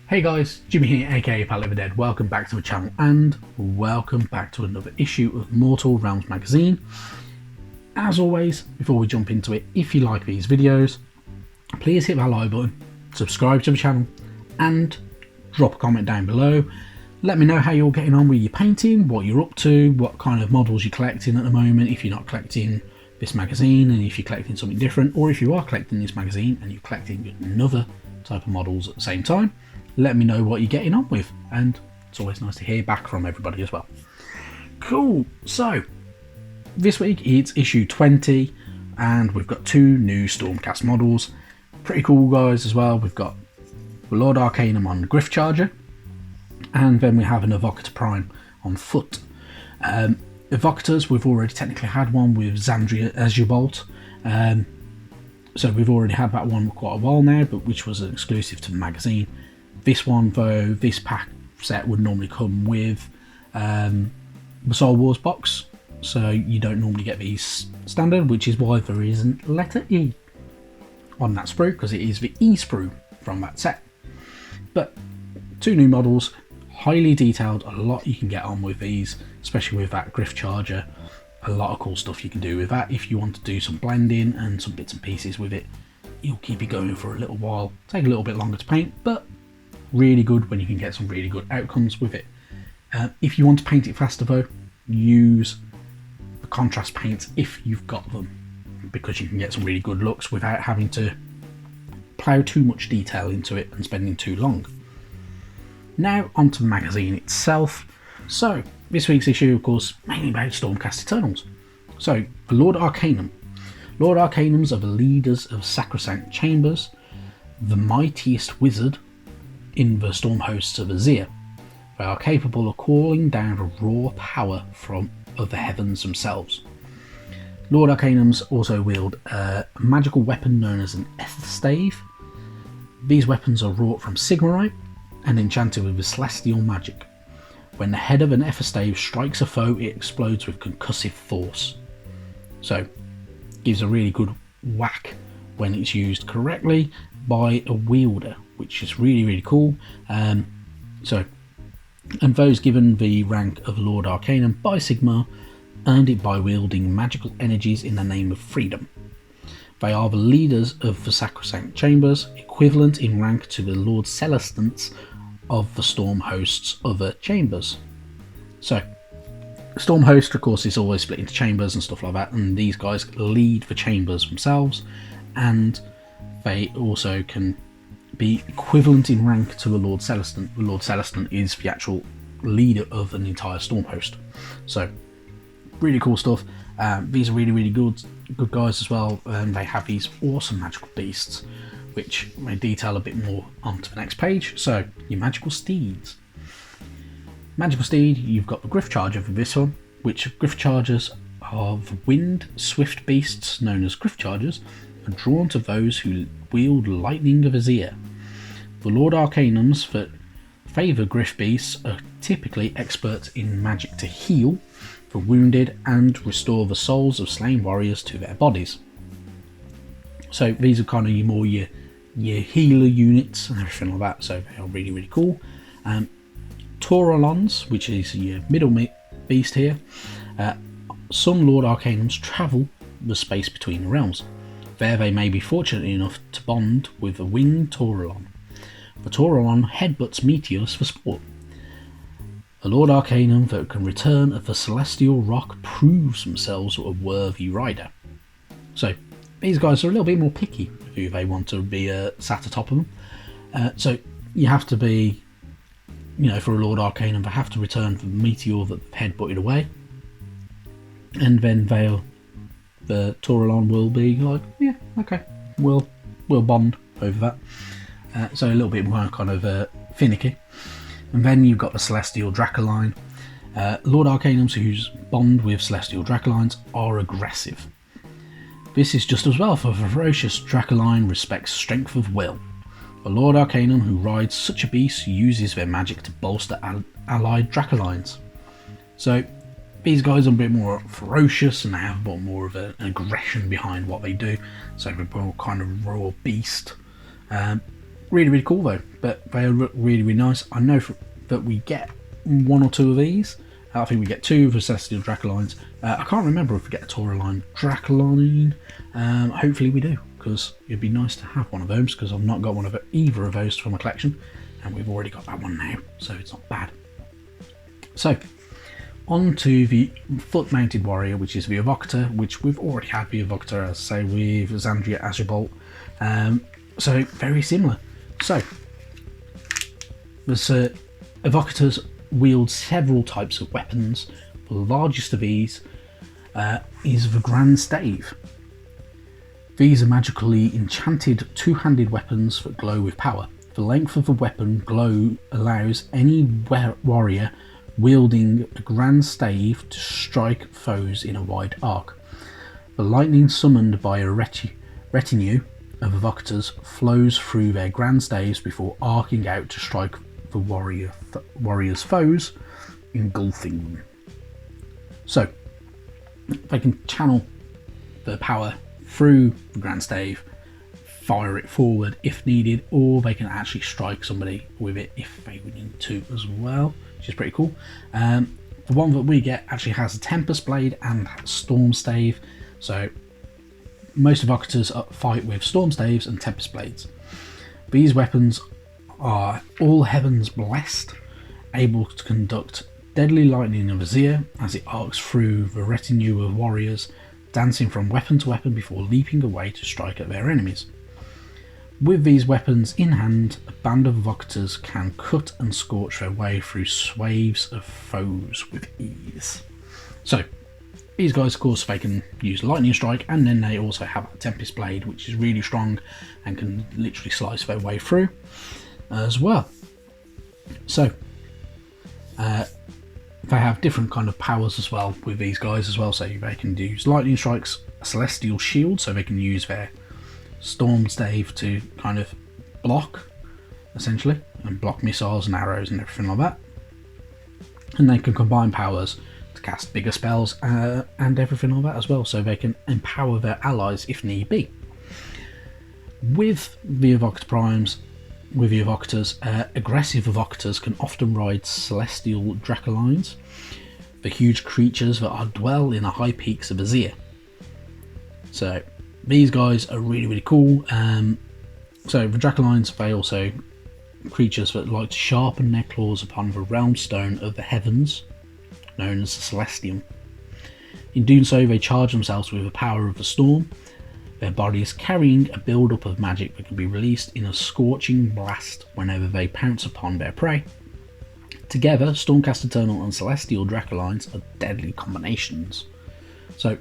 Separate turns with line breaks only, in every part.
Hey guys, Jimmy here, aka Palette of the Dead. Welcome back to the channel and welcome back to another issue of Mortal Realms magazine. As always, before we jump into it, if you like these videos, please hit that like button, subscribe to the channel and drop a comment down below. Let me know how you're getting on with your painting, what you're up to, what kind of models you're collecting at the moment, if you're not collecting this magazine and if you're collecting something different, or if you are collecting this magazine and you're collecting another type of models at the same time. Let me know what you're getting on with, and it's always nice to hear back from everybody as well. Cool, so this week it's issue 20 and we've got two new Stormcast models. Pretty cool guys as well. We've got the Lord Arcanum on Griff Charger, and then we have an Evocator Prime on foot. Evocators, we've already technically had one with Xandria Azurebolt. So we've already had that one for quite a while now, but which was an exclusive to the magazine. This one though, this pack set would normally come with the Soul Wars box, so you don't normally get these standard, which is why there isn't letter E on that sprue, because it is the E sprue from that set. But two new models, highly detailed, a lot you can get on with these, especially with that Griff Charger. A lot of cool stuff you can do with that. If you want to do some blending and some bits and pieces with it, it'll keep you going for a little while. Take a little bit longer to paint, but really good when you can get some really good outcomes with it. If you want to paint it faster though, use the contrast paints if you've got them, because you can get some really good looks without having to plough too much detail into it and spending too long. Now onto the magazine itself. So this week's issue, of course, mainly about Stormcast Eternals. So the Lord Arcanum. Lord Arcanums are the leaders of Sacrosanct Chambers, the mightiest wizard in the storm hosts of Azir. They are capable of calling down the raw power of the heavens themselves. Lord Arcanums also wield a magical weapon known as an Ether Stave. These weapons are wrought from Sigmarite and enchanted with celestial magic. When the head of an Ether Stave strikes a foe, it explodes with concussive force. So, gives a really good whack when it's used correctly by a wielder, which is really cool. And those given the rank of Lord Arcanum by Sigmar earned it by wielding magical energies in the name of freedom. They are the leaders of the Sacrosanct Chambers, equivalent in rank to the Lord Celestants of the Storm Host's other chambers. So, Storm Host, of course, is always split into chambers and stuff like that, and these guys lead the chambers themselves, and they also can be equivalent in rank to a Lord Celestant. The Lord Celestant is the actual leader of an entire Storm Host. So, really cool stuff. These are really good guys as well, and they have these awesome magical beasts, which may detail a bit more onto the next page. So, your magical steeds. Magical steed, you've got the Griff Charger for this one, which Griff Chargers are the winged, swift beasts known as Griff Chargers, are drawn to those who wield lightning of Azir. The Lord Arcanums that favour Griff beasts are typically experts in magic to heal the wounded and restore the souls of slain warriors to their bodies. So these are kind of your healer units and everything like that, so they are really cool. Taurolons, which is your middle beast here. Some Lord Arcanums travel the space between the realms. There they may be fortunate enough to bond with a winged Taurolon. The Taurolon headbutts meteors for sport. A Lord Arcanum that can return of the celestial rock proves themselves a worthy rider. So these guys are a little bit more picky who they want to be sat atop of them. So you have to be, for a Lord Arcanum, they have to return the meteor that they've headbutted away, and then the Taurolon will be like, yeah, okay, we'll bond over that. So a little bit more kind of finicky. And then you've got the Celestial Dracoline. Lord Arcanums whose bond with Celestial Dracolines are aggressive. This is just as well, for the ferocious Dracoline respects strength of will. The Lord Arcanum who rides such a beast uses their magic to bolster allied Dracolines. So these guys are a bit more ferocious and they have a bit more of an aggression behind what they do. So they're more kind of raw beast. Really cool though, but they look really nice. I know that we get 1 or 2 of these. I think we get 2 of the Celestial Dracolines. I can't remember if we get a Tauroline Dracoline. Hopefully we do, because it'd be nice to have one of those, because I've not got one of either of those for my collection, and we've already got that one now, so it's not bad. So, on to the foot-mounted warrior, which is the Evocator, which we've already had the Evocator, as I say, with Xandria Azurebolt. So, very similar. So, the Evocators wield several types of weapons. The largest of these is the Grand Stave. These are magically enchanted 2-handed weapons that glow with power. The length of the weapon glow allows any warrior wielding a Grand Stave to strike foes in a wide arc. The lightning summoned by a retinue of Evocators flows through their Grand Staves before arcing out to strike the warrior's foes, engulfing them. So, they can channel the power through the Grand Stave, fire it forward if needed, or they can actually strike somebody with it if they would need to as well, which is pretty cool. The one that we get actually has a Tempest Blade and Storm Stave, so most Evocators fight with Storm Staves and Tempest Blades. These weapons are all heavens blessed, able to conduct deadly lightning of Azir as it arcs through the retinue of warriors, dancing from weapon to weapon before leaping away to strike at their enemies. With these weapons in hand, a band of Evocators can cut and scorch their way through swathes of foes with ease. So, these guys, of course, they can use Lightning Strike, and then they also have a Tempest Blade, which is really strong and can literally slice their way through as well. So, they have different kind of powers as well with these guys as well. So they can use Lightning Strikes, a Celestial Shield, so they can use their Storm Stave to kind of block, essentially, and block missiles and arrows and everything like that. And they can combine powers to cast bigger spells and everything like that as well, so they can empower their allies if need be. With the Evocator Primes, with the Evocators, aggressive Evocators can often ride Celestial Dracolines, the huge creatures that dwell in the high peaks of Azir. So these guys are really cool. So the Dracolines, they also creatures that like to sharpen their claws upon the realm stone of the heavens, known as the Celestium. In doing so, they charge themselves with the power of the storm, their bodies carrying a build-up of magic that can be released in a scorching blast whenever they pounce upon their prey. Together, Stormcast Eternal and Celestial Dracolines are deadly combinations. So,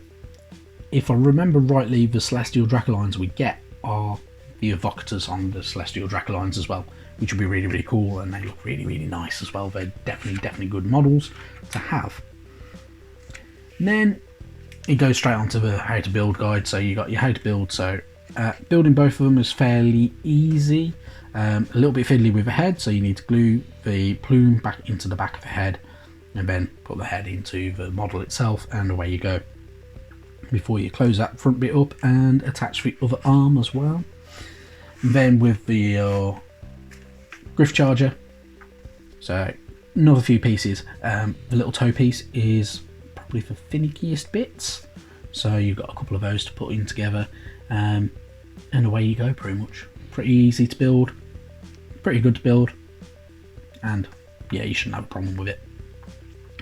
if I remember rightly, the Celestial Dracolines we get are the Evocators on the Celestial Dracolines as well, which would be really cool, and they look really nice as well. They're definitely good models to have. And then it goes straight onto the how to build guide. So you got your how to build. So building both of them is fairly easy. A little bit fiddly with the head, so you need to glue the plume back into the back of the head and then put the head into the model itself, and away you go, before you close that front bit up and attach the other arm as well. And then with the Griff Charger, so another few pieces. The little toe piece is probably the finickiest bits, so you've got a couple of those to put in together, and away you go. Pretty much pretty easy to build, pretty good to build, and yeah, you shouldn't have a problem with it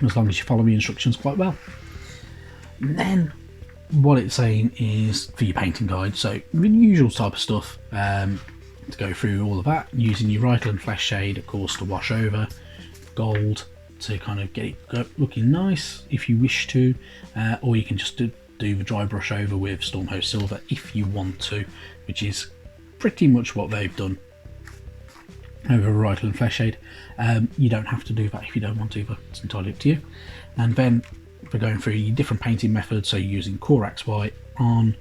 as long as you follow the instructions quite well. And then what it's saying is for your painting guide, so the usual type of stuff, to go through all of that, using your Untitled Flesh shade, of course, to wash over, gold to kind of get it looking nice if you wish to, or you can just do the dry brush over with Stormhost Silver if you want to, which is pretty much what they've done over Untitled Flesh shade. You don't have to do that if you don't want to, but it's entirely up to you. And then we're going through your different painting methods, so you're using Corax White on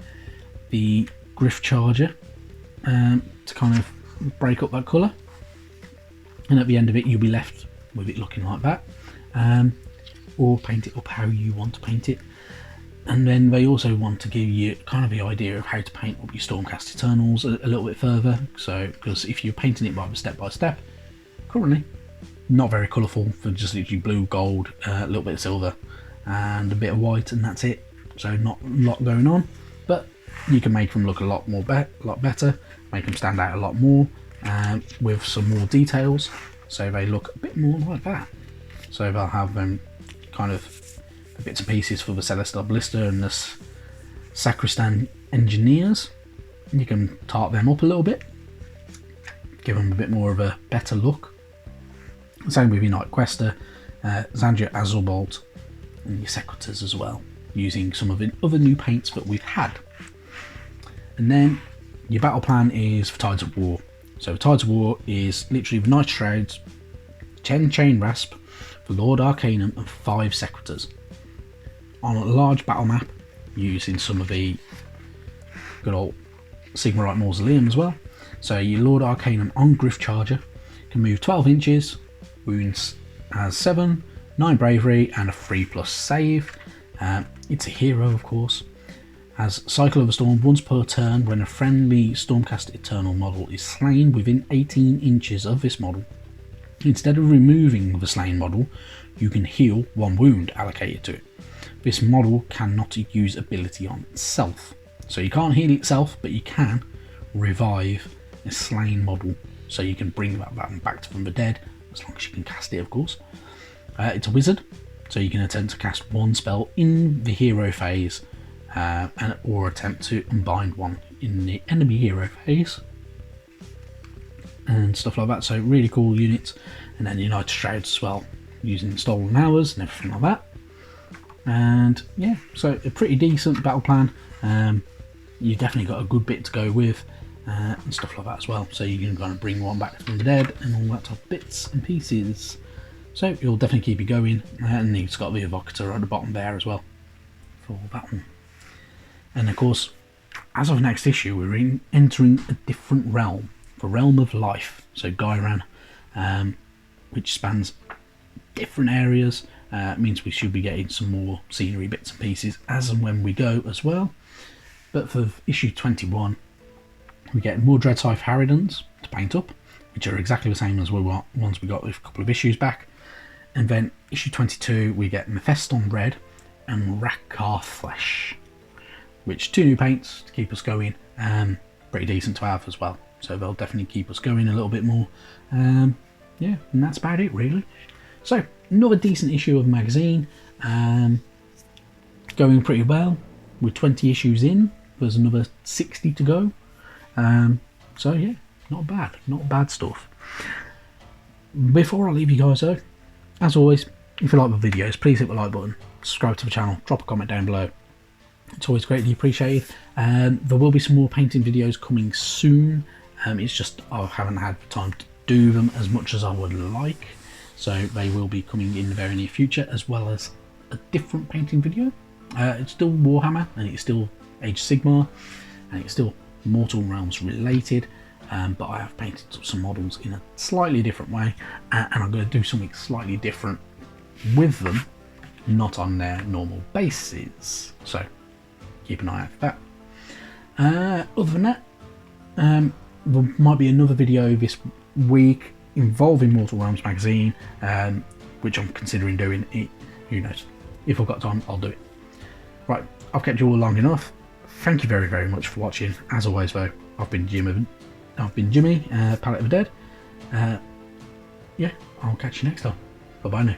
the Griff Charger to kind of break up that colour, and at the end of it you'll be left with it looking like that, or paint it up how you want to paint it. And then they also want to give you kind of the idea of how to paint up your Stormcast Eternals a little bit further. So, because if you're painting it by step, currently not very colourful, for just literally blue, gold, a little bit of silver, and a bit of white, and that's it. So not a lot going on, but you can make them look a lot better, make them stand out a lot more, with some more details, so they look a bit more like that. So they'll have them kind of the bits and pieces for the Celestial Ballista and the Sacristan Engineers. You can tart them up a little bit, give them a bit more of a better look. Same with your Knight Quester, Zandria Azulbolt, and your Sequitors as well, using some of the other new paints that we've had. And then your battle plan is for Tides of War. So the Tides of War is literally the Knight Shrouds, 10 Chain Rasp, for Lord Arcanum, and 5 Sequitors. On a large battle map, using some of the good old Sigmarite Mausoleum as well. So your Lord Arcanum on Griff Charger can move 12 inches, wounds has 7, 9 bravery, and a 3+ save. It's a hero, of course. Has Cycle of the Storm once per turn. When a friendly Stormcast Eternal model is slain within 18 inches of this model, instead of removing the slain model, you can heal 1 wound allocated to it. This model cannot use ability on itself. So you can't heal itself, but you can revive a slain model. So you can bring that back from the dead, as long as you can cast it, of course. It's a wizard, so you can attempt to cast 1 spell in the hero phase, or attempt to unbind 1 in the enemy hero phase, and stuff like that. So really cool units. And then United Shrouds as well, using Stolen Hours and everything like that. And yeah, so a pretty decent battle plan. You definitely got a good bit to go with, and stuff like that as well. So you can kind of bring 1 back from the dead and all that type of bits and pieces. So it'll definitely keep you going. And it's got the Evocator at the bottom there as well for that one. And of course, as of next issue, we're entering a different realm, the realm of life. So Gairan, which spans different areas, means we should be getting some more scenery bits and pieces as and when we go as well. But for issue 21, we get more Dreadscythe Harridans to paint up, which are exactly the same as the ones we got with a couple of issues back. And then issue 22, we get Mephiston Red and Rakkar Flesh, which 2 new paints to keep us going. Pretty decent to have as well, so they'll definitely keep us going a little bit more. Yeah, and that's about it really. So another decent issue of the magazine, going pretty well. We're 20 issues in, there's another 60 to go. So yeah, not bad stuff. Before I leave you guys though, as always, if you like the videos, please hit the like button, subscribe to the channel, drop a comment down below. It's always greatly appreciated. There will be some more painting videos coming soon. It's just I haven't had time to do them as much as I would like. So they will be coming in the very near future, as well as a different painting video. It's still Warhammer, and it's still Age of Sigmar, and it's still Mortal Realms related. But I have painted some models in a slightly different way, and I'm going to do something slightly different with them, not on their normal bases. So keep an eye out for that. Other than that, there might be another video this week involving Mortal Realms magazine, which I'm considering doing. Who knows? If I've got time, I'll do it. Right, I've kept you all long enough. Thank you very, very much for watching. As always, though, I've been Jimmy, Palette of the Dead. Yeah, I'll catch you next time. Bye bye now.